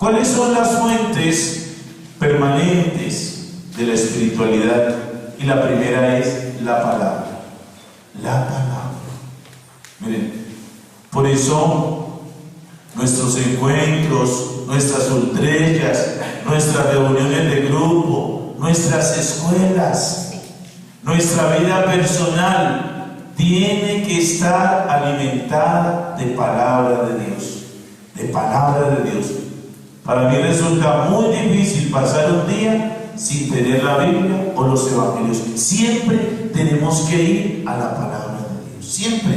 ¿Cuáles son las fuentes permanentes de la espiritualidad? Y la primera es la palabra. La palabra. Miren, por eso nuestros encuentros, nuestras ultrellas, nuestras reuniones de grupo, nuestras escuelas, nuestra vida personal tiene que estar alimentada de palabra de Dios. De palabra de Dios. Para mí resulta muy difícil pasar un día sin tener la Biblia o los evangelios. Siempre tenemos que ir a la palabra de Dios. Siempre.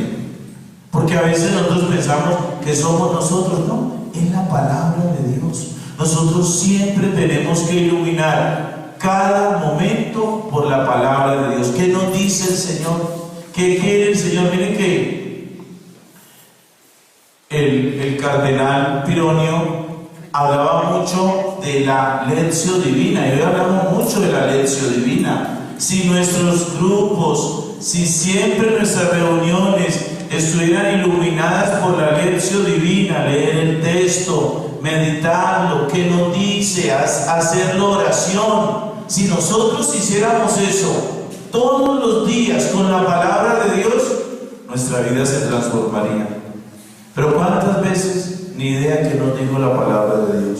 Porque a veces nosotros pensamos que somos nosotros. No, es la palabra de Dios. Nosotros siempre tenemos que iluminar cada momento por la palabra de Dios. ¿Qué nos dice el Señor? ¿Qué quiere el Señor? Miren que el cardenal Pironio hablaba mucho de la lección divina, y hoy hablamos mucho de la lección divina. Si nuestros grupos, si siempre nuestras reuniones estuvieran iluminadas por la lección divina, leer el texto, meditarlo, qué nos dice, hacerlo oración, si nosotros hiciéramos eso todos los días con la palabra de Dios, nuestra vida se transformaría. Pero ¿cuántas veces ni idea que nos dijo la palabra de Dios?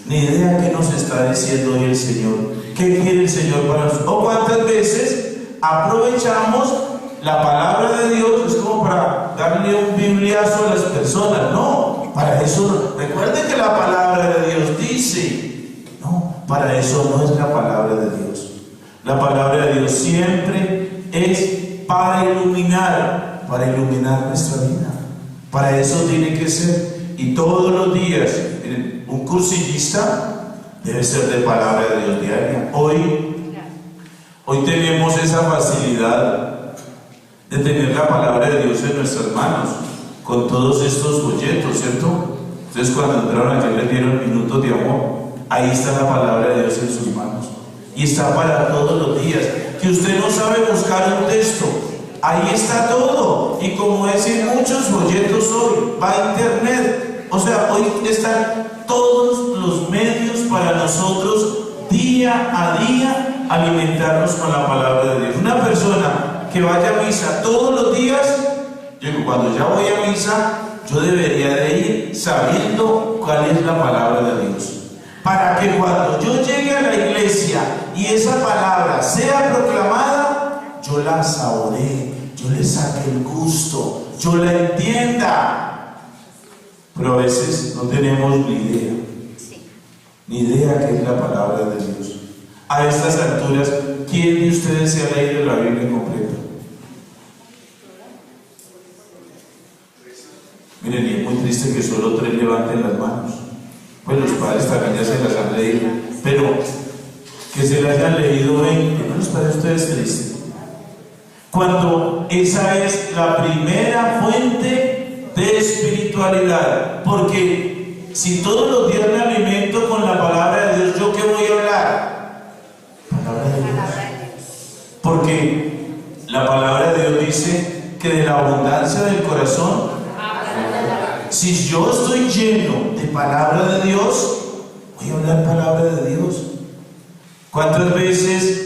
Ni idea que nos está diciendo hoy el Señor. ¿Qué quiere el Señor para nosotros? ¿O cuántas veces aprovechamos la palabra de Dios? Es como para darle un bibliazo a las personas. No, para eso, recuerden que la palabra de Dios dice. No, para eso no es la palabra de Dios. La palabra de Dios siempre es para iluminar nuestra vida. Para eso tiene que ser. Y todos los días, miren, un cursillista debe ser de palabra de Dios diaria. Hoy tenemos esa facilidad de tener la palabra de Dios en nuestras manos, con todos estos folletos, ¿cierto? Entonces cuando entraron aquí les dieron minutos de amor. Ahí está la palabra de Dios en sus manos. Y está para todos los días. Que usted no sabe buscar un texto, ahí está todo. Y como decir muchos folletos hoy, va a internet. O sea, hoy están todos los medios para nosotros día a día alimentarnos con la palabra de Dios. Una persona que vaya a misa todos los días, yo digo, cuando ya voy a misa, yo debería de ir sabiendo cuál es la palabra de Dios. Para que cuando yo llegue a la iglesia y esa palabra sea proclamada, yo la saboree, yo le saque el gusto, yo la entienda. Pero a veces no tenemos ni idea que es la palabra de Dios. A estas alturas, ¿quién de ustedes se ha leído la Biblia completa? Miren, y es muy triste que solo 3 levanten las manos. Pues los padres también ya se las han leído, pero que se las hayan leído 20, ¿no les parece a ustedes triste? Cuando esa es la primera fuente de espiritualidad, porque si todos los días me alimento con la palabra de Dios, ¿yo qué voy a hablar? Palabra de Dios. Porque la palabra de Dios dice que de la abundancia del corazón, si yo estoy lleno de palabra de Dios, voy a hablar palabra de Dios. ¿Cuántas veces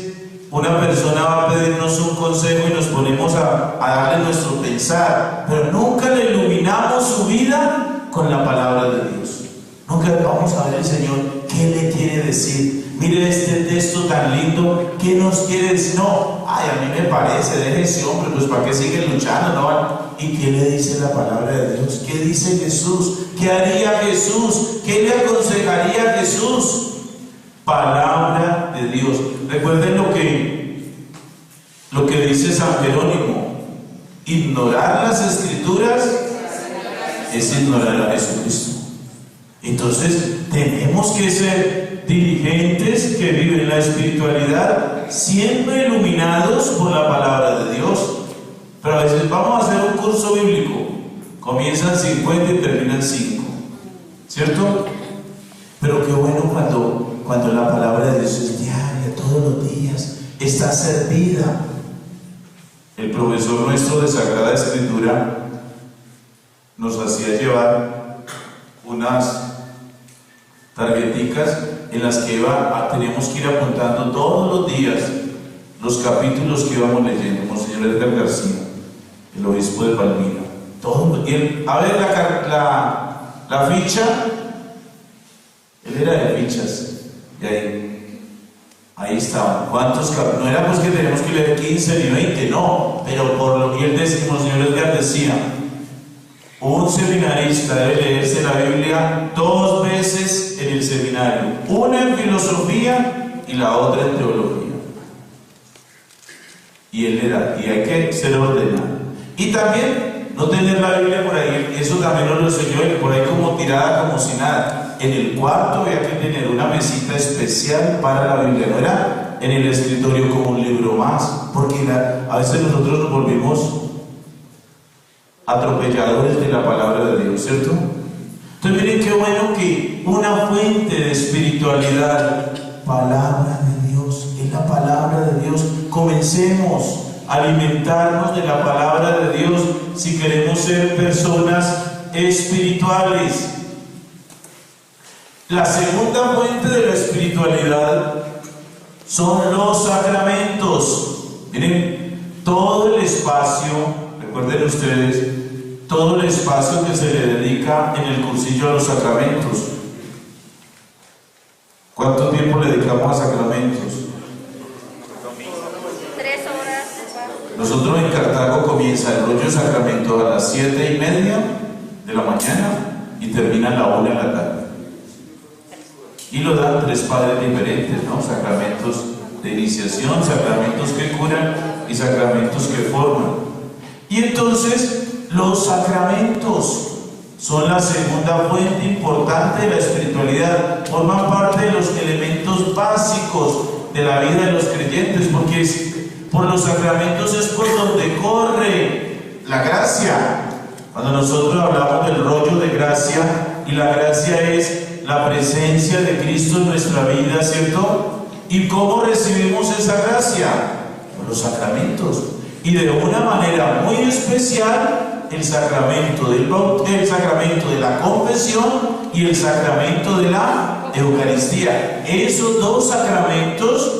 una persona va a pedirnos un consejo y nos ponemos a darle nuestro pensar, pero nunca le iluminamos su vida con la palabra de Dios? Nunca vamos a ver al Señor qué le quiere decir. Mire este texto tan lindo, ¿qué nos quiere decir? No, ay, a mí me parece, deje ese hombre, pues para qué sigue luchando, ¿no? ¿Y qué le dice la palabra de Dios? ¿Qué dice Jesús? ¿Qué haría Jesús? ¿Qué le aconsejaría Jesús? Palabra de Dios. Recuerden lo que dice San Jerónimo: ignorar las escrituras es ignorar a Jesucristo. Entonces tenemos que ser diligentes que viven la espiritualidad siempre iluminados por la palabra de Dios. Pero a veces vamos a hacer un curso bíblico, comienzan 50 y terminan 5, ¿cierto? Pero qué bueno cuando la palabra de Dios es diaria, todos los días, está servida. El profesor nuestro de Sagrada Escritura nos hacía llevar tarjeticas en las que teníamos que ir apuntando todos los días los capítulos que íbamos leyendo. Monseñor Edgar García, el obispo de Palmira. A ver la ficha, él era de fichas, y ahí estaban. ¿Cuántos capítulos? No era pues que tenemos que leer 15 ni 20, no, pero por lo que él decía, Monseñor Edgar decía, un seminarista debe leerse la Biblia 2 veces en el seminario, una en filosofía y la otra en teología. Y hay que ser ordenado. Y también no tener la Biblia por ahí, eso también nos lo enseñó él, por ahí como tirada, como si nada. En el cuarto había que tener una mesita especial para la Biblia, no era en el escritorio como un libro más, porque a veces nosotros nos volvimos atropelladores de la palabra de Dios, ¿cierto? Entonces miren qué bueno que una fuente de espiritualidad, palabra de Dios, es la palabra de Dios. Comencemos a alimentarnos de la palabra de Dios si queremos ser personas espirituales. La segunda fuente de la espiritualidad son los sacramentos. Miren, todo el espacio, recuerden ustedes, todo el espacio que se le dedica en el cursillo a los sacramentos. ¿Cuánto tiempo le dedicamos a sacramentos? 3 horas. Nosotros en Cartago comienza el rollo de sacramentos a las 7:30 de la mañana y termina a la 1 de la tarde. Y lo dan 3 padres diferentes, ¿no? Sacramentos de iniciación, sacramentos que curan y sacramentos que forman. Y entonces los sacramentos son la segunda fuente importante de la espiritualidad, forman parte de los elementos básicos de la vida de los creyentes, porque por los sacramentos es por donde corre la gracia. Cuando nosotros hablamos del rollo de gracia, y la gracia es la presencia de Cristo en nuestra vida, ¿cierto? ¿Y cómo recibimos esa gracia? Por los sacramentos. Y de una manera muy especial, el sacramento de la confesión y el sacramento de la Eucaristía. Esos 2 sacramentos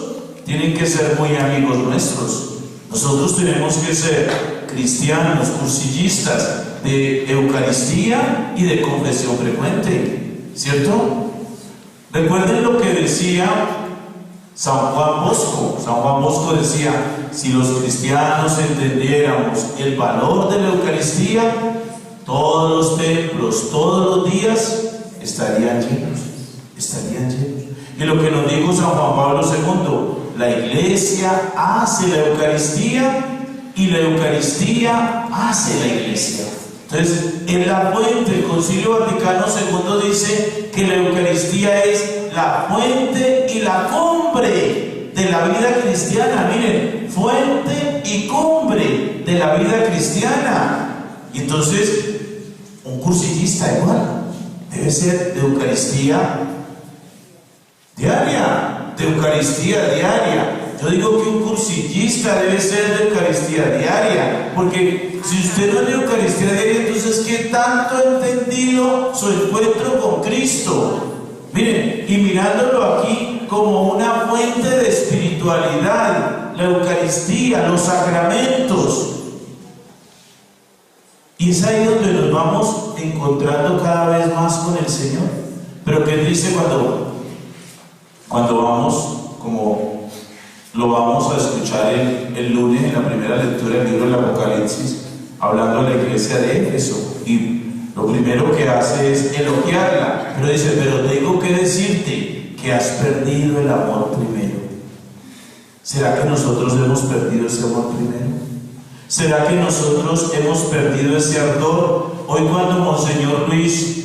tienen que ser muy amigos nuestros. Nosotros tenemos que ser cristianos, cursillistas de Eucaristía y de confesión frecuente, ¿cierto? Recuerden lo que decía San Juan Bosco. San Juan Bosco decía, si los cristianos entendiéramos el valor de la Eucaristía, todos los templos, todos los días estarían llenos. Y lo que nos dijo San Juan Pablo II, la Iglesia hace la Eucaristía y la Eucaristía hace la Iglesia. Entonces, en la fuente, el Concilio Vaticano II dice que la Eucaristía es la fuente y la cumbre de la vida cristiana. Miren, fuente y cumbre de la vida cristiana. Y entonces, un cursillista igual debe ser de Eucaristía diaria, Yo digo que un cursillista debe ser de Eucaristía diaria, porque si usted no es de Eucaristía diaria, entonces ¿qué tanto ha entendido su encuentro con Cristo? Miren, y mirándolo aquí como una fuente de espiritualidad, la Eucaristía, los sacramentos. Y es ahí donde nos vamos encontrando cada vez más con el Señor. Pero ¿qué dice cuando vamos, como lo vamos a escuchar el lunes en la primera lectura del libro del Apocalipsis, hablando de la iglesia de Éfeso? Y lo primero que hace es elogiarla, pero dice, pero tengo que decirte que has perdido el amor primero. ¿Será que nosotros hemos perdido ese amor primero? ¿Será que nosotros hemos perdido ese ardor? Hoy cuando Monseñor Luis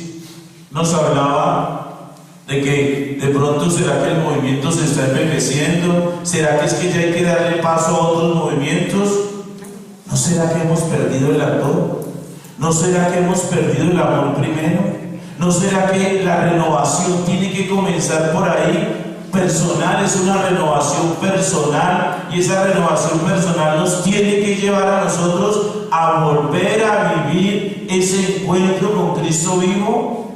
nos hablaba de que de pronto será que el movimiento se está envejeciendo, será que es que ya hay que darle paso a otros movimientos, ¿no será que hemos perdido el ardor? ¿No será que hemos perdido el amor primero? ¿No será que la renovación tiene que comenzar por ahí? Personal, es una renovación personal, y esa renovación personal nos tiene que llevar a nosotros a volver a vivir ese encuentro con Cristo vivo.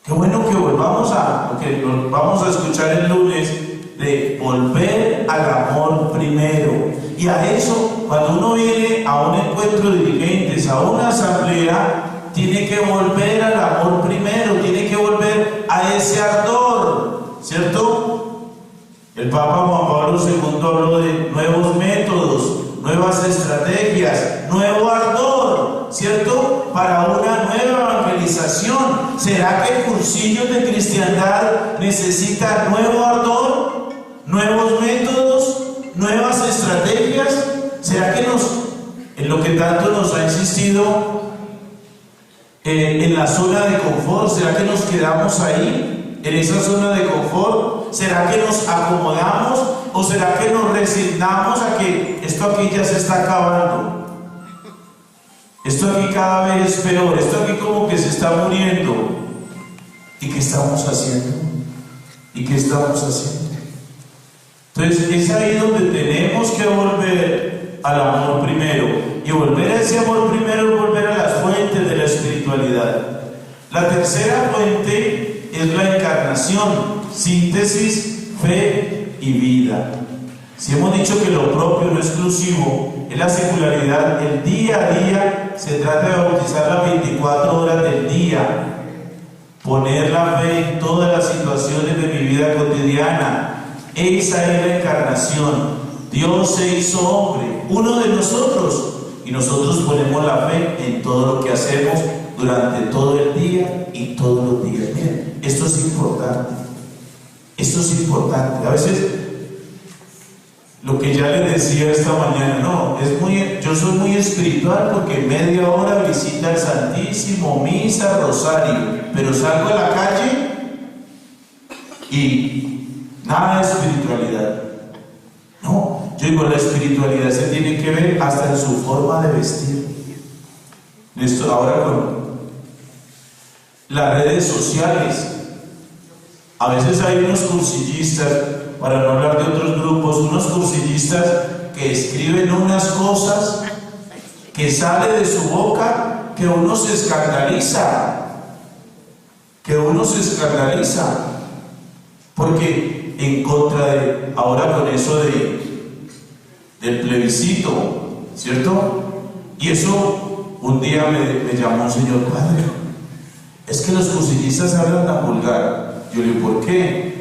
Qué bueno que volvamos lo que nos vamos a escuchar el lunes, de volver al amor primero. Y a eso, cuando uno viene a un encuentro de dirigentes, a una asamblea, tiene que volver al amor primero, tiene que volver a ese ardor, ¿cierto? El Papa Juan Pablo II habló de nuevos métodos, nuevas estrategias, nuevo ardor, ¿cierto? Para una nueva evangelización. ¿Será que el cursillo de cristiandad necesita nuevo ardor, nuevos métodos, nuevas estrategias? ¿Será que en lo que tanto nos ha insistido, en la zona de confort, será que nos quedamos ahí, en esa zona de confort? ¿Será que nos acomodamos o será que nos resignamos a que esto aquí ya se está acabando? Esto aquí cada vez es peor, esto aquí como que se está muriendo. ¿Y qué estamos haciendo? ¿Y qué estamos haciendo? Entonces es ahí donde tenemos que volver al amor primero. Y volver a ese amor primero es volver a las fuentes de la espiritualidad. La tercera fuente es la encarnación, síntesis, fe y vida. Si hemos dicho que lo propio, lo exclusivo, es la secularidad, el día a día se trata de bautizar las 24 horas del día, poner la fe en todas las situaciones de mi vida cotidiana. Esa es la encarnación. Dios se hizo hombre, uno de nosotros, y nosotros ponemos la fe en todo lo que hacemos durante todo el día y todos los días. Miren, esto es importante. Esto es importante. A veces, lo que ya les decía esta mañana, yo soy muy espiritual porque media hora visita el Santísimo, misa, rosario, pero salgo a la calle y nada de espiritualidad. No, yo digo, la espiritualidad se tiene que ver hasta en su forma de vestir. Esto ahora con las redes sociales, a veces hay unos cursillistas, para no hablar de otros grupos, unos cursillistas que escriben unas cosas que sale de su boca que uno se escandaliza, porque en contra de, ahora con eso del plebiscito, ¿cierto? Y eso, un día me llamó un señor: padre, es que los cursillistas hablan tan vulgar. Yo le digo: ¿por qué?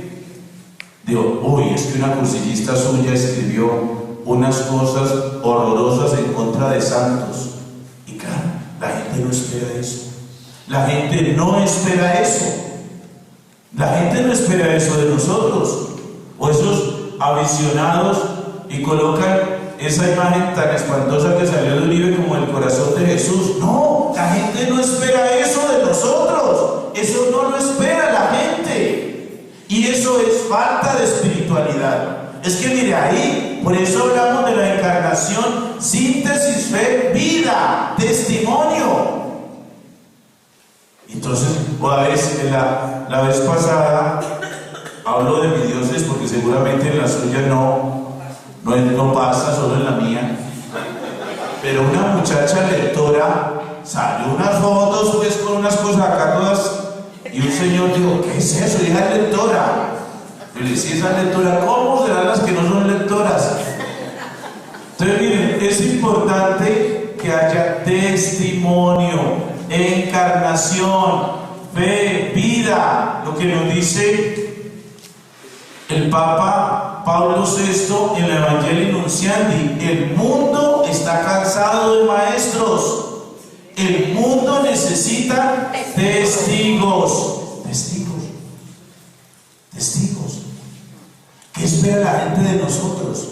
Digo: uy, es que una cursillista suya escribió unas cosas horrorosas en contra de santos. Y claro, la gente no espera eso. La gente no espera eso. La gente no espera eso de nosotros. O esos aficionados y colocan esa imagen tan espantosa que salió de Uribe como el corazón de Jesús. No, la gente no espera eso de nosotros. Eso no lo espera la gente. Y eso es falta de espiritualidad. Es que mire ahí, por eso hablamos de la encarnación, síntesis, fe, vida, testimonio. Entonces, la vez pasada, hablo de mi diócesis porque seguramente en la suya no pasa, solo en la mía. Pero una muchacha lectora salió unas fotos pues, con unas cosas acá todas, y un señor dijo: ¿qué es eso? Hija es lectora. Yo le decía: esa lectora, ¿cómo serán las que no son lectoras? Entonces miren, es importante que haya testimonio, encarnación, fe, vida, lo que nos dice el Papa Pablo VI en el Evangelii Nuntiandi: el mundo está cansado de maestros, el mundo necesita testigos. ¿Qué espera la gente de nosotros?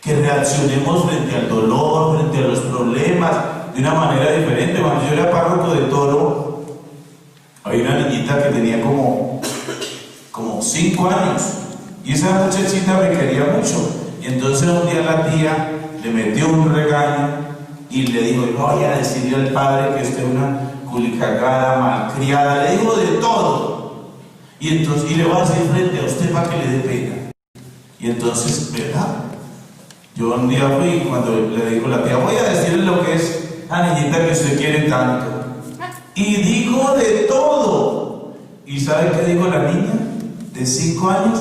Que reaccionemos frente al dolor, frente a los problemas, de una manera diferente. Cuando yo era párroco de Toro, había una niñita que tenía como 5 años, y esa muchachita me quería mucho. Y entonces un día la tía le metió un regaño y le dijo: voy a decirle al padre que usted es una culicagada, malcriada. Le dijo de todo. Y le voy a decir frente a usted para que le dé pena. Y entonces, ¿verdad? Yo un día fui y cuando le dijo la tía: voy a decirle lo que es la niñita que usted quiere tanto. Y dijo de todo. Y ¿Y sabe qué dijo la niña de 5 años?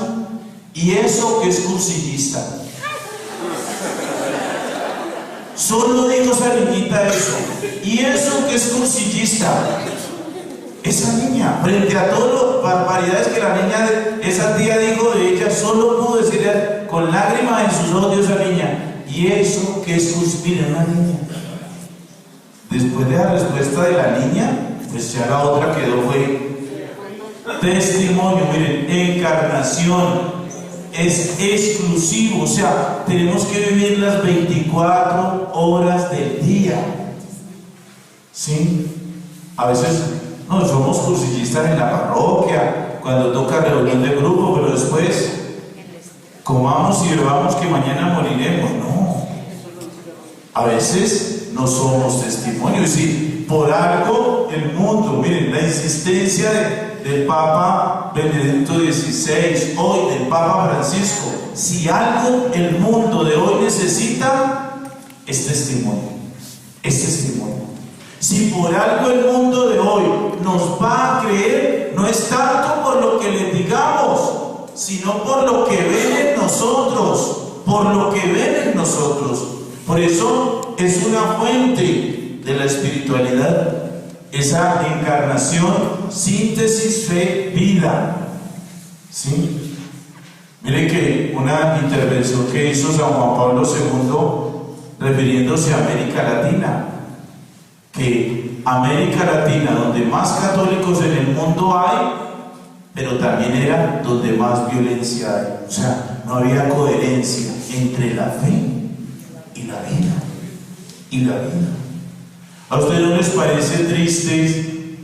Y eso que es cursillista. Solo dijo esa niñita eso. Y eso que es cursillista. Esa niña, frente a todas las barbaridades que la niña, esa tía dijo de ella, solo pudo decirle con lágrimas en sus ojos a esa niña. Y eso que es cursillista, una niña. Después de la respuesta de la niña, pues ya la otra quedó fue testimonio. Miren, encarnación es exclusivo, o sea, tenemos que vivir las 24 horas del día. ¿Sí? A veces no somos cursillistas en la parroquia, cuando toca reunión de grupo, pero después comamos y bebamos que mañana moriremos. No. A veces no somos testimonio. Y si por algo el mundo, miren, la insistencia del Papa Benedicto XVI, hoy del Papa Francisco, si algo el mundo de hoy necesita, es testimonio. Es testimonio. Si por algo el mundo de hoy nos va a creer, no es tanto por lo que les digamos, sino por lo que ven en nosotros, por lo que ven en nosotros. Por eso es una fuente de la espiritualidad, esa encarnación, síntesis, fe, vida. ¿Sí? Miren que una intervención que hizo San Juan Pablo II, refiriéndose a América Latina, que América Latina, donde más católicos en el mundo hay, pero también era donde más violencia hay. O sea, no había coherencia entre la fe y la vida. Y la vida. ¿A ustedes no les parece triste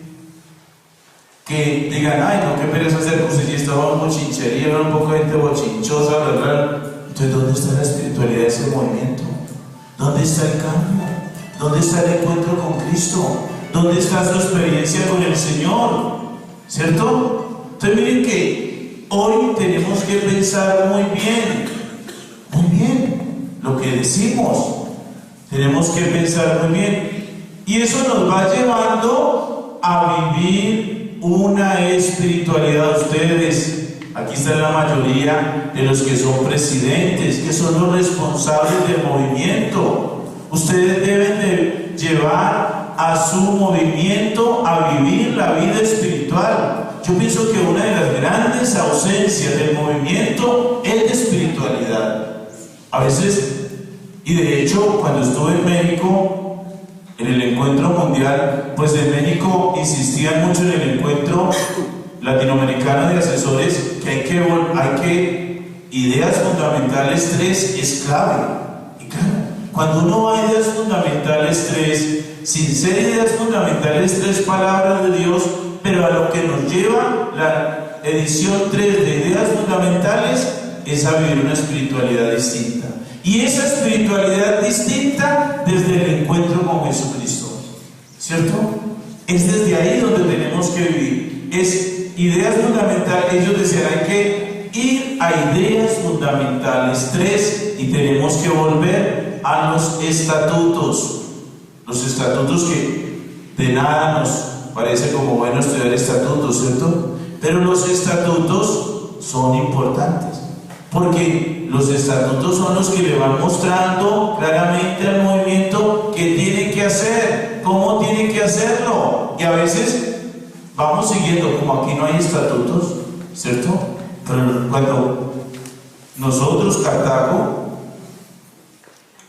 que digan, ay, no, qué pereza hacer cursillista, vamos bochinchería, un poco de gente bochinchosa, ¿verdad? Entonces, ¿dónde está la espiritualidad de ese movimiento? ¿Dónde está el cambio? ¿Dónde está el encuentro con Cristo? ¿Dónde está su experiencia con el Señor? ¿Cierto? Entonces miren que hoy tenemos que pensar muy bien lo que decimos. Tenemos que pensar muy bien. Y eso nos va llevando a vivir una espiritualidad. Ustedes, aquí está la mayoría de los que son presidentes, que son los responsables del movimiento. Ustedes deben de llevar a su movimiento a vivir la vida espiritual. Yo pienso que una de las grandes ausencias del movimiento es de espiritualidad. A veces, y de hecho, cuando estuve en México, en el encuentro mundial, pues en México insistían mucho en el encuentro latinoamericano de asesores que hay que ideas fundamentales 3 es clave. Y claro, cuando uno va a ideas fundamentales 3, sin ser ideas fundamentales 3 palabras de Dios, pero a lo que nos lleva la edición 3 de ideas fundamentales es a vivir una espiritualidad distinta. Y esa espiritualidad distinta desde el encuentro con Jesucristo, ¿cierto? Es desde ahí donde tenemos que vivir. Es ideas fundamentales. Ellos decían, hay que ir a ideas fundamentales 3 y tenemos que volver a los estatutos. Los estatutos que de nada nos parece como bueno estudiar estatutos, ¿cierto? Pero los estatutos son importantes, porque los estatutos son los que le van mostrando claramente al movimiento qué tiene que hacer, cómo tiene que hacerlo. Y a veces vamos siguiendo, como aquí no hay estatutos, ¿cierto? Pero cuando nosotros, Cartago,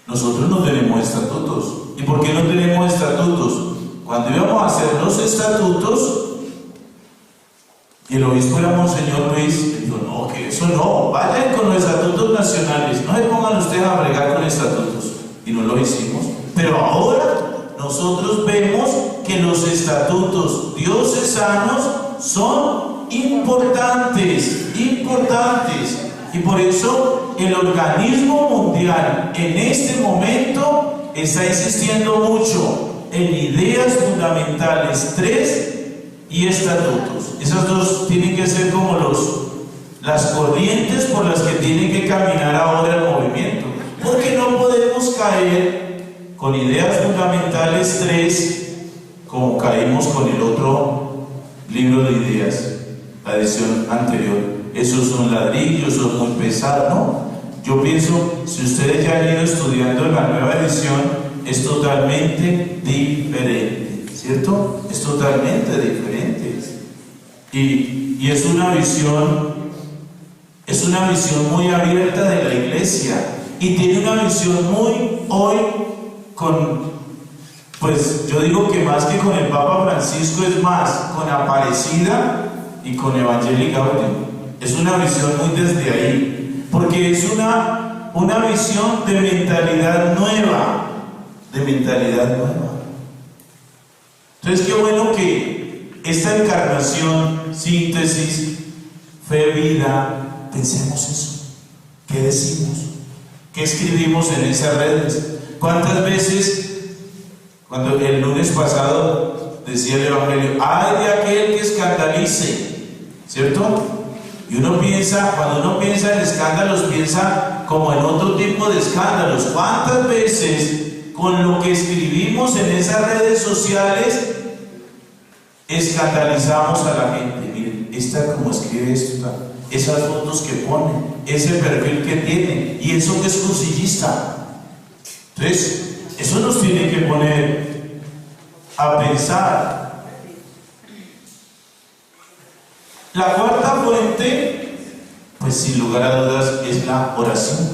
nosotros no tenemos estatutos. ¿Y por qué no tenemos estatutos? Cuando íbamos a hacer los estatutos, y el obispo era Monseñor Luis, dijo, no, que eso no, vayan con los estatutos nacionales, no se pongan ustedes a bregar con estatutos. Y no lo hicimos. Pero ahora nosotros vemos que los estatutos diocesanos son importantes. Y por eso el organismo mundial en este momento está insistiendo mucho en ideas fundamentales 3 y estatutos. Esas dos tienen que ser como las corrientes por las que tiene que caminar ahora el movimiento. Porque no podemos caer con ideas fundamentales 3 como caímos con el otro libro de ideas. la edición anterior, esos son ladrillos, son muy pesados, ¿no? Yo pienso, si ustedes ya han ido estudiando la nueva edición, es totalmente diferente, ¿cierto? Es totalmente diferente. Y es una visión muy abierta de la iglesia, y tiene una visión muy hoy pues yo digo que más que con el Papa Francisco, es más con Aparecida y con Evangelii Gaudium. Es una visión muy desde ahí, porque es una visión de mentalidad nueva, Entonces, qué bueno que esta encarnación, síntesis, fe, vida, pensemos eso. ¿Qué decimos? ¿Qué escribimos en esas redes? ¿Cuántas veces, cuando el lunes pasado decía el Evangelio, ay de aquel que escandalice, ¿cierto? Y cuando uno piensa en escándalos, piensa como en otro tipo de escándalos. ¿Cuántas veces con lo que escribimos en esas redes sociales escandalizamos a la gente? Miren, esta como escribe esto, esas fotos que pone, ese perfil que tiene, y eso que es cursillista. Entonces, eso nos tiene que poner a pensar. La cuarta fuente, pues sin lugar a dudas, es la oración.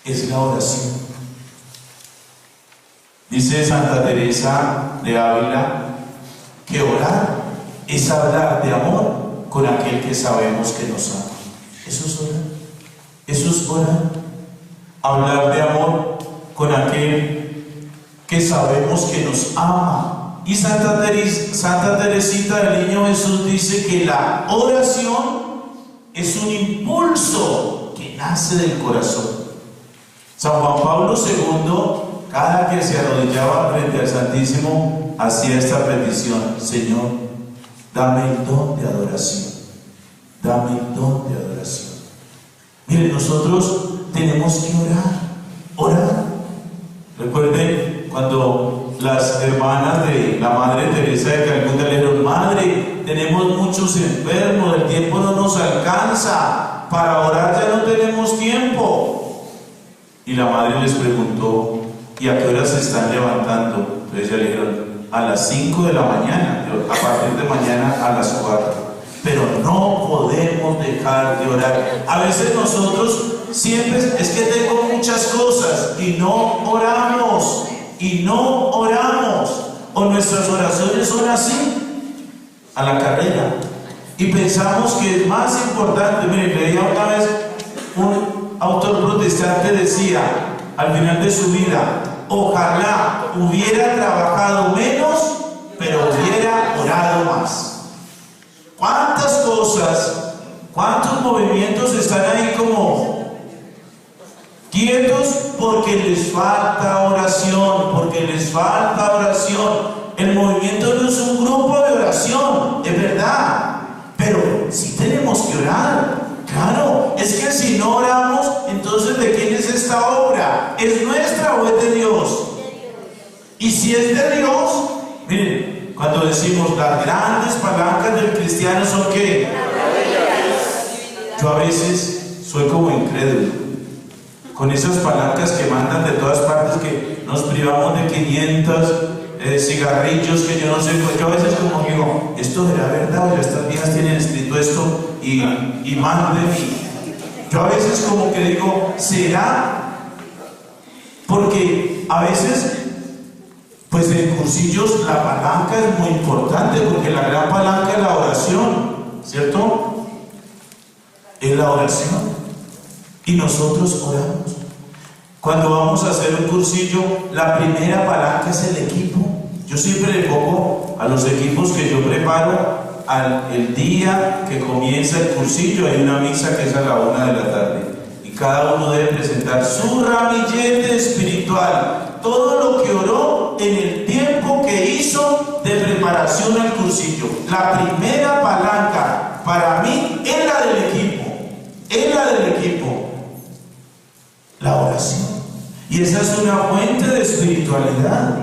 Es la oración. Dice Santa Teresa de Ávila que orar es hablar de amor con aquel que sabemos que nos ama. Eso es orar. Eso es orar. Hablar de amor con aquel que sabemos que nos ama. Y Santa Teresita del Niño Jesús dice que la oración es un impulso que nace del corazón. San Juan Pablo II, cada que se arrodillaba frente al Santísimo, hacía esta petición: Señor, dame el don de adoración. Dame el don de adoración. Miren, nosotros tenemos que orar. Recuerden cuando las hermanas de la Madre Teresa de Calcuta le dijeron: Madre, tenemos muchos enfermos, el tiempo no nos alcanza, para orar ya no tenemos tiempo. Y la Madre les preguntó: ¿y a qué hora se están levantando? Entonces ya le dijeron: a las 5 de la mañana, a partir de mañana a las 4. Pero no podemos dejar de orar. A veces nosotros siempre es que tengo muchas cosas y no oramos, o nuestras oraciones son así, a la carrera, y pensamos que es más importante. Miren, leía una vez un autor protestante decía al final de su vida: ojalá hubiera trabajado menos, pero hubiera orado más. ¿Cuántas cosas, cuántos movimientos están ahí como quietos porque les falta oración? El movimiento no es un grupo de oración, es verdad, pero sí tenemos que orar. Claro, es que si no oramos, entonces ¿de quién es esta obra? ¿Es nuestra o es de Dios? Y si es de Dios, miren, cuando decimos las grandes palancas del cristiano son ¿qué? Yo a veces soy como incrédulo con esas palancas que mandan de todas partes, que nos privamos de 500 cigarrillos, que yo no sé. Yo a veces como digo: ¿esto será verdad? O estas viejas tienen escrito esto y manden. Yo a veces como que digo: ¿será? Porque a veces, pues en cursillos la palanca es muy importante, porque la gran palanca es la oración, ¿cierto? Es la oración. Y nosotros oramos. Cuando vamos a hacer un cursillo, la primera palanca es el equipo. Yo siempre le pongo a los equipos que yo preparo, el día que comienza el cursillo, hay una misa que es a la 1 de la tarde. Y cada uno debe presentar su ramillete espiritual, todo lo que oró en el tiempo que hizo de preparación al cursillo. La primera palanca para mí es la del equipo, la oración. Y esa es una fuente de espiritualidad.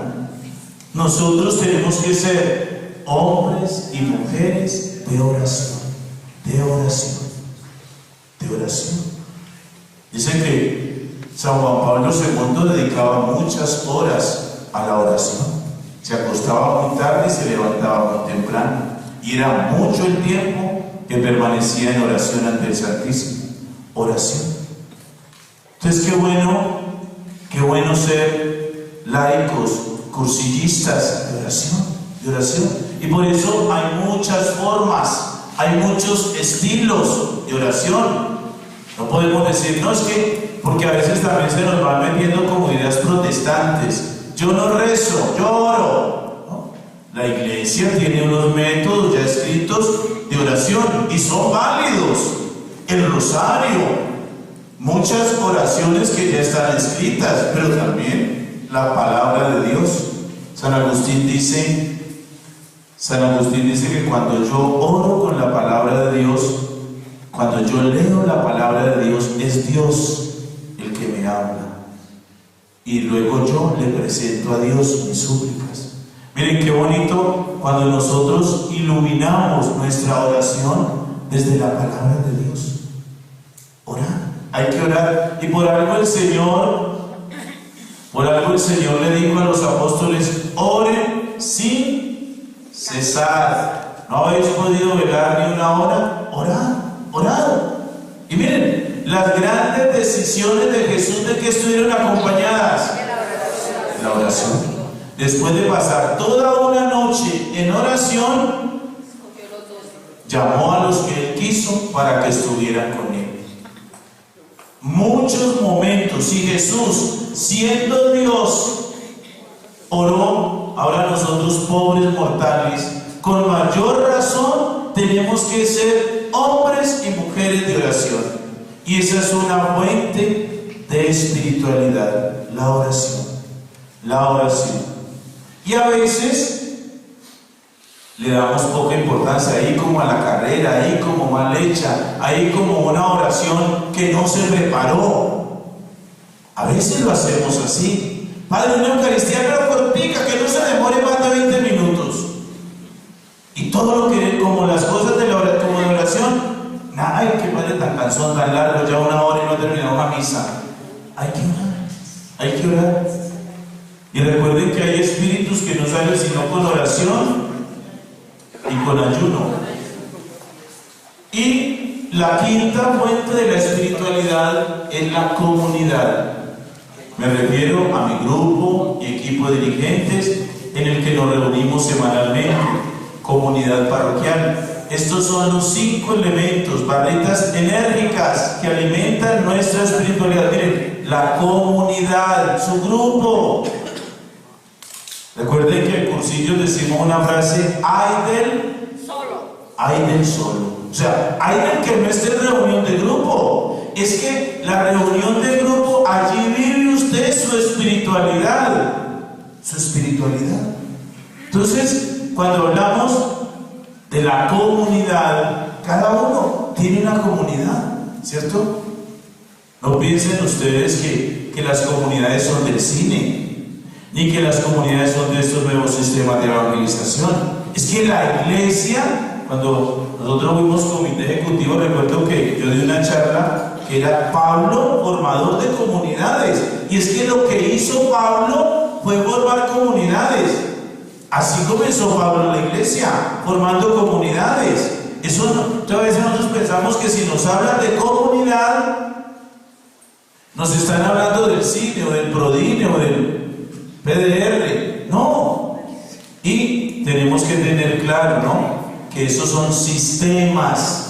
Nosotros tenemos que ser hombres y mujeres de oración, de oración, de oración. Dice que San Juan Pablo II dedicaba muchas horas a la oración. Se acostaba muy tarde y se levantaba muy temprano. Y era mucho el tiempo que permanecía en oración ante el Santísimo. Oración. Entonces, qué bueno ser laicos, cursillistas de oración, de oración. Y por eso hay muchas formas, hay muchos estilos de oración. No podemos decir, no, es que, porque a veces también se nos van metiendo como ideas protestantes. Yo no rezo, yo oro. ¿No? La iglesia tiene unos métodos ya escritos de oración y son válidos. El rosario, muchas oraciones que ya están escritas, pero también la palabra de Dios. San Agustín dice que cuando yo oro con la palabra de Dios, cuando yo leo la palabra de Dios, es Dios el que me habla. Y luego yo le presento a Dios mis súplicas. Miren qué bonito cuando nosotros iluminamos nuestra oración desde la palabra de Dios. Orar, hay que orar. Y por algo el Señor le dijo a los apóstoles: oren sin cesar. ¿No habéis podido velar ni una hora? Orad, orad. Y miren, las grandes decisiones de Jesús, ¿de qué estuvieron acompañadas? De la oración. Después de pasar toda una noche en oración, llamó a los que Él quiso para que estuvieran con Él. Muchos momentos, y Jesús, siendo Dios, oró. Ahora nosotros, pobres mortales, con mayor razón tenemos que ser hombres y mujeres de oración. Y esa es una fuente de espiritualidad, la oración. La oración. Y a veces le damos poca importancia, ahí como a la carrera, ahí como mal hecha, ahí como una oración que no se preparó. A veces lo hacemos así. Padre, una Eucaristía pero cortica, que no se demore más de 20 minutos. Y todo lo que, como las cosas de la oración, ay, qué padre tan cansón, tan largo, ya una hora y no ha terminado una misa. Hay que orar, hay que orar. Y recuerden que hay espíritus que no salen sino con oración y con ayuno. Y la quinta fuente de la espiritualidad es la comunidad. Me refiero a mi grupo y equipo de dirigentes en el que nos reunimos semanalmente, comunidad parroquial. Estos son los 5 elementos, barritas enérgicas que alimentan nuestra espiritualidad. Miren, la comunidad, su grupo. Recuerden que en cursillos decimos una frase: ay del solo. Ay del solo. O sea, hay del que no esté en reunión de grupo. Es que la reunión de grupo, allí vive usted su espiritualidad. Su espiritualidad. Entonces, cuando hablamos de la comunidad, cada uno tiene una comunidad, ¿cierto? No piensen ustedes que las comunidades son del cine, ni que las comunidades son de estos nuevos sistemas de evangelización. Es que la iglesia, cuando nosotros fuimos comité ejecutivo, recuerdo que yo di una charla que era Pablo, formador de comunidades. Y es que lo que hizo Pablo fue formar comunidades. Así comenzó Pablo en la iglesia, formando comunidades. Eso no, a veces nosotros pensamos que si nos hablan de comunidad, nos están hablando del cine o del Prodine o del PDR. No. Y tenemos que tener claro, ¿no?, que esos son sistemas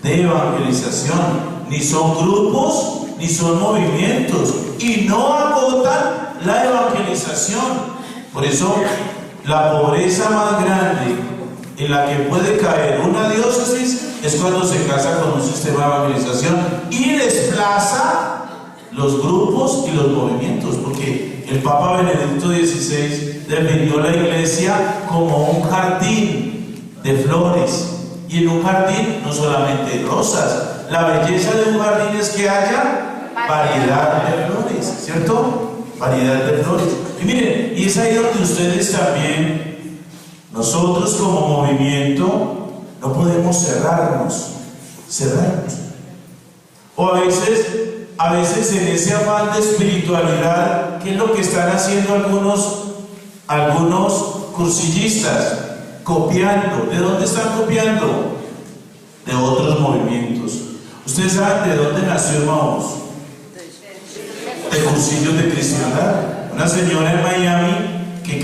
de evangelización. Ni son grupos, ni son movimientos. Y no agotan la evangelización. Por eso, la pobreza más grande en la que puede caer una diócesis es cuando se casa con un sistema de evangelización y desplaza los grupos y los movimientos, porque el Papa Benedicto XVI definió la iglesia como un jardín de flores, y en un jardín no solamente rosas. La belleza de un jardín es que haya variedad de flores, ¿cierto? Variedad de flores. Y miren, y es ahí donde ustedes también Nosotros como movimiento no podemos cerrarnos. O a veces en ese afán de espiritualidad, ¿qué es lo que están haciendo algunos cursillistas? Copiando. ¿De dónde están copiando? De otros movimientos. ¿Ustedes saben de dónde nació Emaús? De cursillos de cristiandad. Una señora en Miami que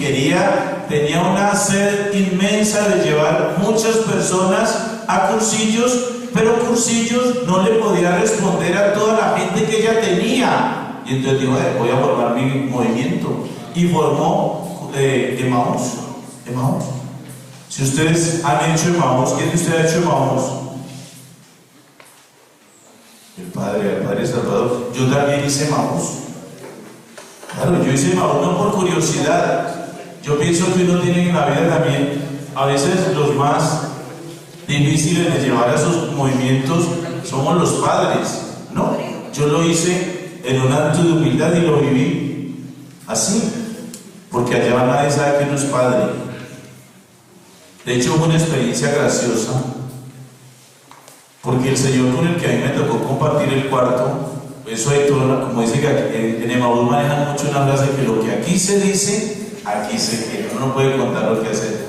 tenía una sed inmensa de llevar muchas personas a cursillos, pero cursillos no le podía responder a toda la gente que ella tenía. Y entonces dijo, voy a formar mi movimiento. Y formó Emaús. Si ustedes han hecho Emaús, ¿quién de ustedes ha hecho Emaús? El padre Salvador. Yo también hice Emaús. Claro, yo hice Emaús no por curiosidad. Yo pienso que uno tiene en la vida también, a veces los más difíciles de llevar a sus movimientos somos los padres, ¿no? Yo lo hice en un acto de humildad y lo viví así, porque allá nadie sabe que uno es padre. De hecho, fue una experiencia graciosa, porque el Señor con el que a mí me tocó compartir el cuarto, eso hay todo, como dice que en Emaús manejan mucho una frase que lo que aquí se dice, aquí se queda. Uno no puede contar lo que hace.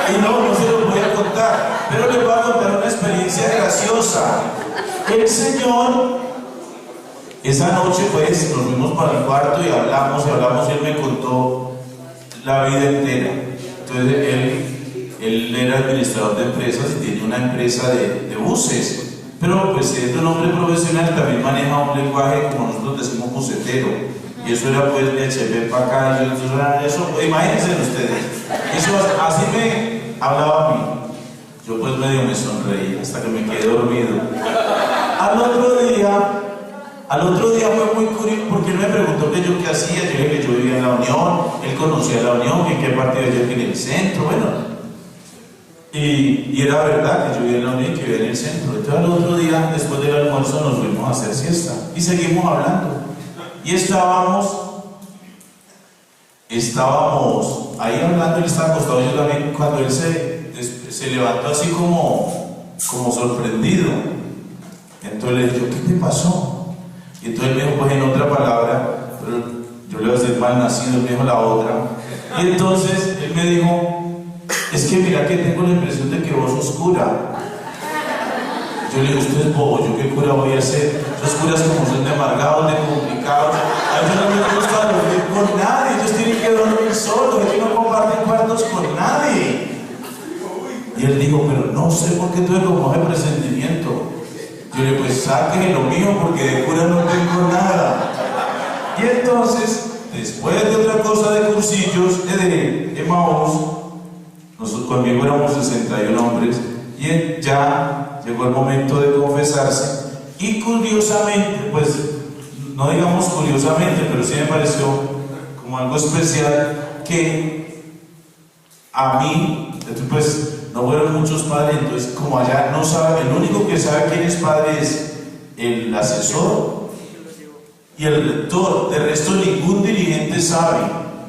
Y no se lo voy a contar, pero les voy a contar una experiencia graciosa. El Señor, esa noche pues nos fuimos para el cuarto y hablamos y él me contó la vida entera. Entonces él era administrador de empresas y tiene una empresa de buses, pero pues siendo un hombre profesional también maneja un lenguaje como nosotros decimos bucetero, y eso era pues de HP para acá, eso, imagínense ustedes, eso así me hablaba a mí. Yo pues medio me sonreí hasta que me quedé dormido. Al otro día fue muy curioso porque él me preguntó que yo qué hacía. Yo dije que yo vivía en la Unión, él conocía la Unión, en qué partido yo vivía en el centro, bueno. Y era verdad que yo vivía en la Unión y que vivía en el centro. Entonces al otro día, después del almuerzo, nos fuimos a hacer siesta y seguimos hablando. Y estábamos ahí hablando, él estaba acostado, yo también, cuando él se levantó así como sorprendido. Entonces le dije, ¿qué te pasó? Y entonces él me dijo, pues en otra palabra, pero yo le voy a decir mal nacido, él me dijo la otra. Y entonces él me dijo, es que mira que tengo la impresión de que vos sos cura. Yo le digo, usted es bobo, ¿yo qué cura voy a hacer? Esos curas como son de amargados, de complicados. A ellos no les gusta dormir con nadie, ellos tienen que dormir solos, ellos no comparten cuartos con nadie. Y él dijo, pero no sé por qué tuve como ese presentimiento. Yo le dije, pues sáquenle lo mío porque de cura no tengo nada. Y entonces, después de otra cosa de cursillos de Emaús, nosotros conmigo éramos 61 hombres, y ya llegó el momento de confesarse. Y curiosamente, pues, no digamos curiosamente, pero sí me pareció como algo especial que a mí, pues, no fueron muchos padres, entonces como allá no saben, el único que sabe quién es padre es el asesor y el rector, de resto ningún dirigente sabe,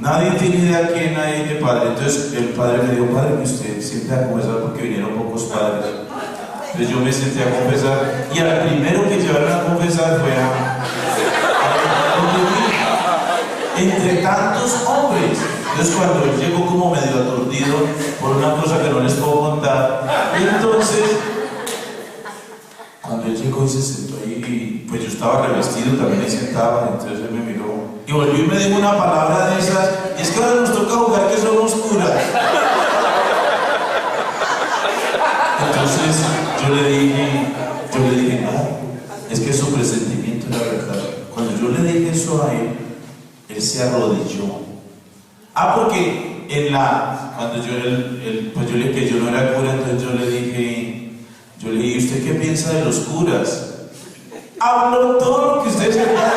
nadie tiene idea quién hay de padre. Entonces el padre me dijo, padre, que usted siente a confesar porque vinieron pocos padres. Entonces yo me senté a confesar y al primero que llevaron a confesar fue entre tantos hombres. Entonces cuando él llegó como medio aturdido por una cosa que no les puedo contar, y entonces cuando él llegó y se sentó ahí, pues yo estaba revestido, también ahí sentado, entonces él me miró y volvió y me dijo una palabra de esas, y es que ahora nos toca jugar que somos curas. Entonces yo le dije, no, es que su presentimiento era verdad. Cuando yo le dije eso a él se arrodilló. Porque cuando pues yo le dije que yo no era cura, entonces yo le dije, ¿y usted qué piensa de los curas? Habló todo lo que ustedes se pueden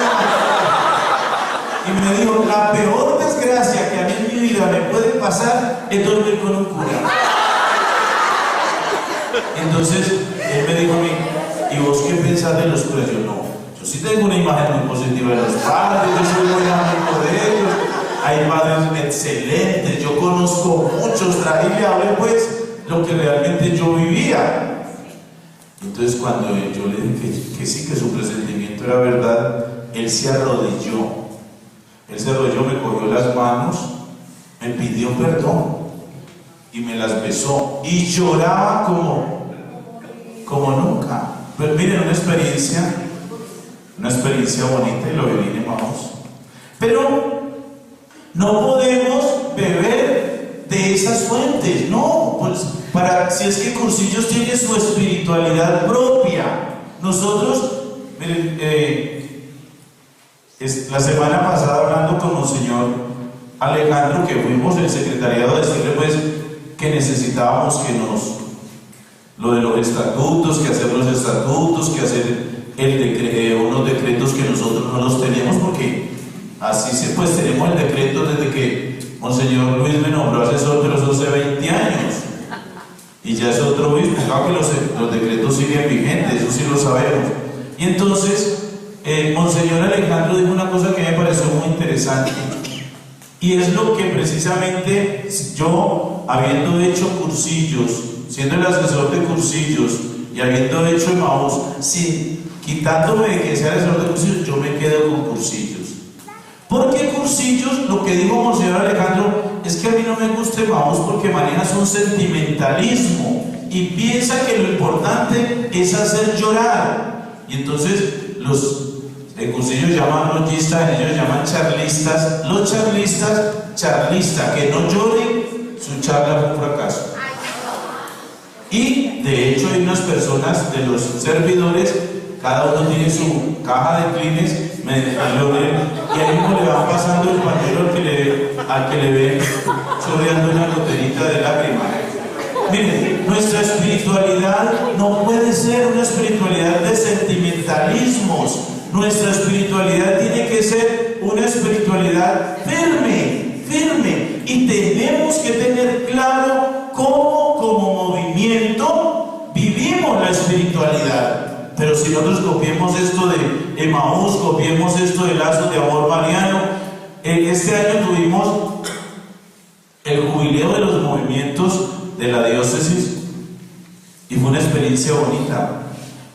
y me dijo, la peor desgracia que a mí en mi vida me puede pasar es dormir con un cura. Entonces él me dijo a mí, ¿y vos qué pensás de los curas? Yo no, yo sí tengo una imagen muy positiva de los padres, yo soy muy amigo de ellos. hay padres excelentes, yo conozco muchos, traje y le hablé pues lo que realmente yo vivía. Entonces cuando yo le dije que sí, que su presentimiento era verdad, él se arrodilló. Él se arrodilló, me cogió las manos, me pidió perdón y me las besó y lloraba como nunca. Pero miren, una experiencia bonita, y lo viví, vamos. Pero no podemos beber de esas fuentes, no, pues si es que Cursillos tiene su espiritualidad propia. Nosotros, miren, la semana pasada hablando con Monseñor Alejandro, que fuimos el secretariado, decirle pues que necesitábamos lo de los estatutos, que hacer los estatutos, que hacer unos decretos que nosotros no los teníamos, porque así pues tenemos el decreto desde que Monseñor Luis me nombró asesor, pero eso hace 20 años y ya es otro obispo. Claro que los decretos siguen vigentes, eso sí lo sabemos. Y entonces Monseñor Alejandro dijo una cosa que me pareció muy interesante, y es lo que precisamente yo, habiendo hecho cursillos, siendo el asesor de cursillos y habiendo hecho Emaús, quitándome de que sea asesor de cursillos, yo me quedo con cursillos. Porque cursillos, lo que dijo Monseñor Alejandro, es que a mí no me gusta Emaús porque manejas un sentimentalismo y piensa que lo importante es hacer llorar. Y entonces los cursillos llaman lochistas, ellos llaman charlistas. Los charlistas, que no lloren, su charla fue un fracaso. Y de hecho hay unas personas de los servidores, cada uno tiene su caja de clines, y ahí mismo le van pasando el pañuelo al que le ve chorreando una goterita de lágrima. Miren, nuestra espiritualidad no puede ser una espiritualidad de sentimentalismos. Nuestra espiritualidad tiene que ser una espiritualidad firme, y tenemos que tener claro cómo como movimiento vivimos la espiritualidad. Pero si nosotros copiemos esto de Emaús, copiemos esto de Lazos de Amor Mariano, este año tuvimos el jubileo de los movimientos de la diócesis y fue una experiencia bonita,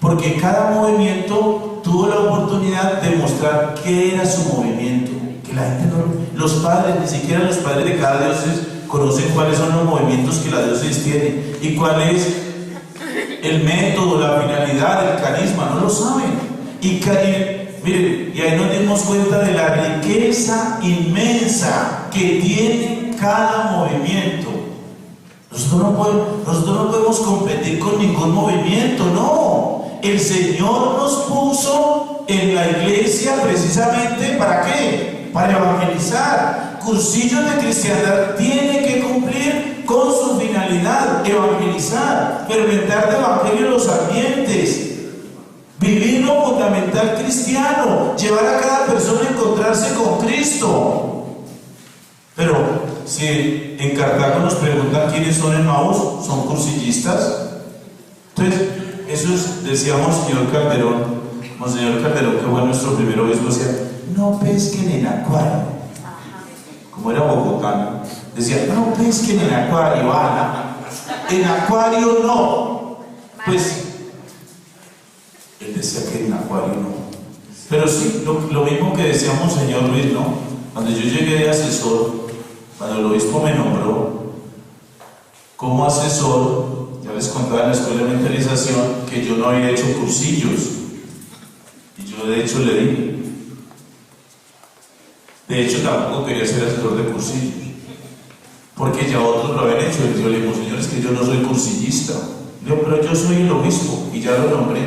porque cada movimiento tuvo la oportunidad de mostrar qué era su movimiento, que la gente los padres, ni siquiera los padres de cada diócesis conocen cuáles son los movimientos que la diócesis tiene y cuál es el método, la finalidad, el carisma, no lo saben. Miren, y ahí nos dimos cuenta de la riqueza inmensa que tiene cada movimiento. Nosotros no podemos competir con ningún movimiento, no. El Señor nos puso en la iglesia precisamente ¿para qué? Para evangelizar. Cursillos de Cristiandad tiene que cumplir con su finalidad: evangelizar, fermentar de evangelio los ambientes, vivir lo fundamental cristiano, llevar a cada persona a encontrarse con Cristo. Pero si en Cartago nos preguntan quiénes son Emaús, son cursillistas. Entonces, eso es, decíamos Monseñor Calderón, que fue nuestro primer obispo, decía: no pesquen en acuario. Como era bogotano, decía: no pesquen en acuario, Ana. En acuario no. Pues él decía que en acuario no. Pero sí, lo mismo que decía Monseñor Luis, ¿no? Cuando yo llegué de asesor, cuando el obispo me nombró como asesor, ya les contaba en la escuela de mentalización que yo no había hecho cursillos, y yo de hecho le dije. De hecho, tampoco quería ser asesor de cursillos, porque ya otros lo habían hecho. Y yo le digo: señores, que yo no soy cursillista. Le digo: pero yo soy el obispo, y ya lo nombré.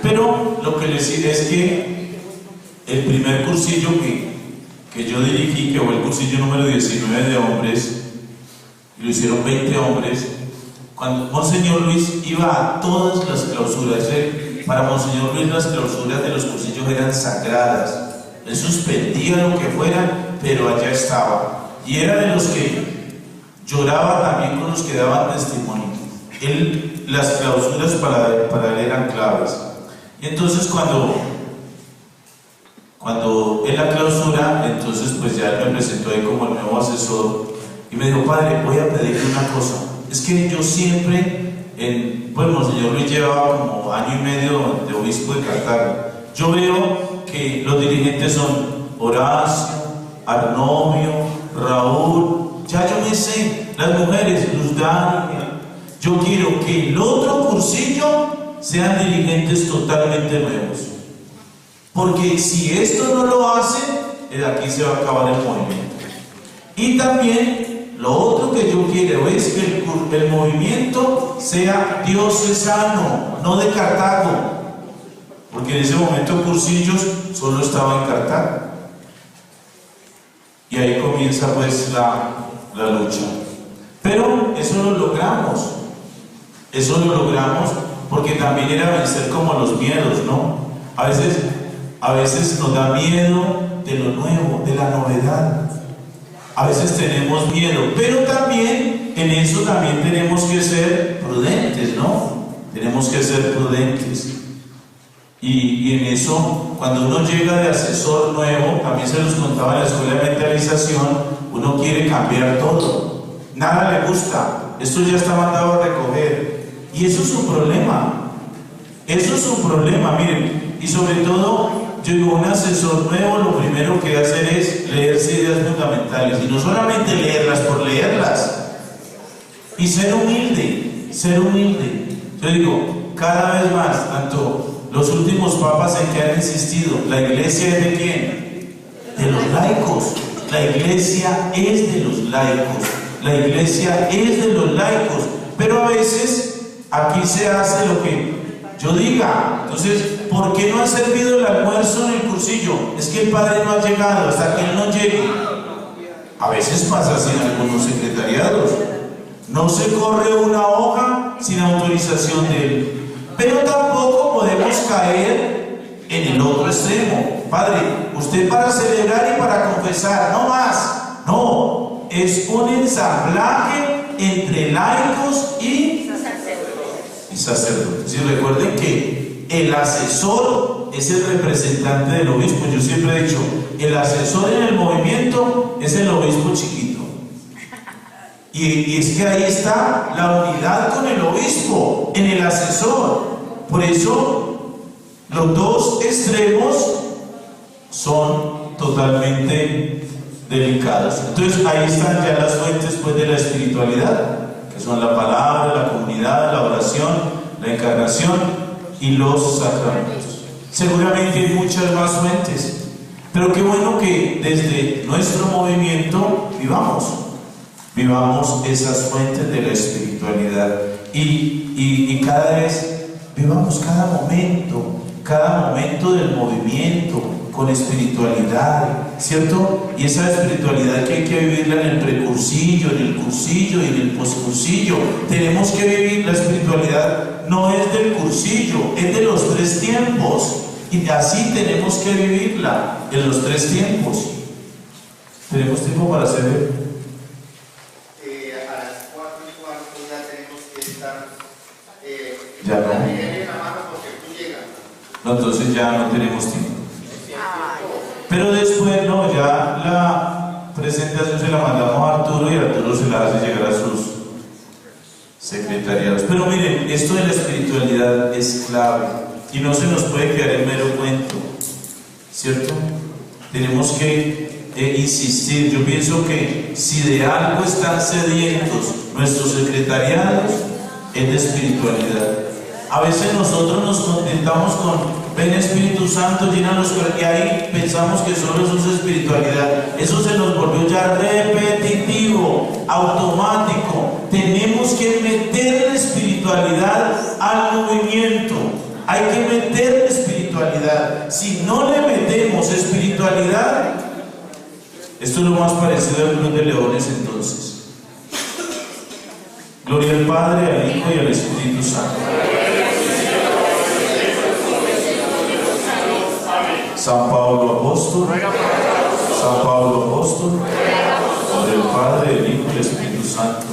Pero lo que les digo es que el primer cursillo que yo dirigí, que fue el cursillo número 19 de hombres, y lo hicieron 20 hombres, cuando Monseñor Luis iba a todas las clausuras, para Monseñor Luis las clausuras de los cursillos eran sagradas. Él suspendía lo que fuera, pero allá estaba. Y era de los que lloraba también con los que daban testimonio. Las clausuras para él eran claves. Y entonces cuando Cuando en la clausura, entonces pues ya él me presentó ahí como el nuevo asesor y me dijo, padre, voy a pedirle una cosa. Es que yo siempre, pues Monseñor Luis llevaba como año y medio de obispo de Cartago. Yo veo que los dirigentes son Horacio, Arnomio, Raúl, ya yo me sé, las mujeres, Luz Dania. Yo quiero que el otro cursillo sean dirigentes totalmente nuevos. Porque si esto no lo hace, de aquí se va a acabar el movimiento. Y también lo otro que yo quiero es que el movimiento sea diocesano, no de Cartago. Porque en ese momento Cursillos solo estaba en Cartago. Y ahí comienza pues la lucha. Pero eso lo logramos. Eso lo logramos porque también era vencer como los miedos, ¿no? A veces nos da miedo de lo nuevo, de la novedad. A veces tenemos miedo, pero también en eso también tenemos que ser prudentes, ¿no? Tenemos que ser prudentes. Y en eso, cuando uno llega de asesor nuevo, también se los contaba en la escuela de mentalización, uno quiere cambiar todo. Nada le gusta. Esto ya está mandado a recoger. Y eso es un problema. Eso es un problema, miren. Y sobre todo, yo digo, un asesor nuevo lo primero que debe hacer es leerse ideas fundamentales. Y no solamente leerlas por leerlas. Y ser humilde, ser humilde. Yo digo, cada vez más, tanto los últimos papas en que han insistido, ¿la iglesia es de quién? De los laicos. La iglesia es de los laicos. La iglesia es de los laicos. Pero a veces aquí se hace lo que yo diga. Entonces, ¿por qué no ha servido el almuerzo en el cursillo? Es que el padre no ha llegado, hasta que él no llegue. A veces pasa así en algunos secretariados. No se corre una hoja sin autorización de él. Pero tampoco podemos caer en el otro extremo. Padre, usted para celebrar y para confesar, no más. No, es un ensamblaje entre laicos y sacerdotes. Y recuerden que el asesor es el representante del obispo. Yo siempre he dicho, el asesor en el movimiento es el obispo chiquito. Y es que ahí está la unidad con el obispo, en el asesor. Por eso, los dos extremos son totalmente delicados. Entonces, ahí están ya las fuentes pues, de la espiritualidad, que son la palabra, la comunidad, la oración, la encarnación y los sacramentos. Seguramente hay muchas más fuentes, pero qué bueno que desde nuestro movimiento vivamos esas fuentes de la espiritualidad y cada vez vivamos cada momento del movimiento con espiritualidad, ¿cierto? Y esa espiritualidad que hay que vivirla en el precursillo, en el cursillo y en el poscursillo. Tenemos que vivir la espiritualidad, no es del cursillo, es de los 3 tiempos. Y así tenemos que vivirla en los 3 tiempos. ¿Tenemos tiempo para hacer a las 4:15 ya tenemos que estar ya no. la mano porque tú llegas. No, entonces ya no tenemos tiempo. Pero después, no, ya la presentación se la mandamos a Arturo y Arturo se la hace llegar a sus secretariados. Pero miren, esto de la espiritualidad es clave y no se nos puede quedar en mero cuento, ¿cierto? Tenemos que insistir. Yo pienso que si de algo están sedientos nuestros secretariados es de espiritualidad. A veces nosotros nos contentamos con ven Espíritu Santo, llénanos, y ahí pensamos que solo eso es espiritualidad. Eso se nos volvió ya repetitivo, automático. Tenemos que meter la espiritualidad al movimiento. Hay que meter la espiritualidad. Si no le metemos espiritualidad, esto es lo más parecido al Club de Leones entonces. Gloria al Padre, al Hijo y al Espíritu Santo. San Pablo Apóstol, San Pablo Apóstol, por el Padre, el Hijo y el Espíritu Santo.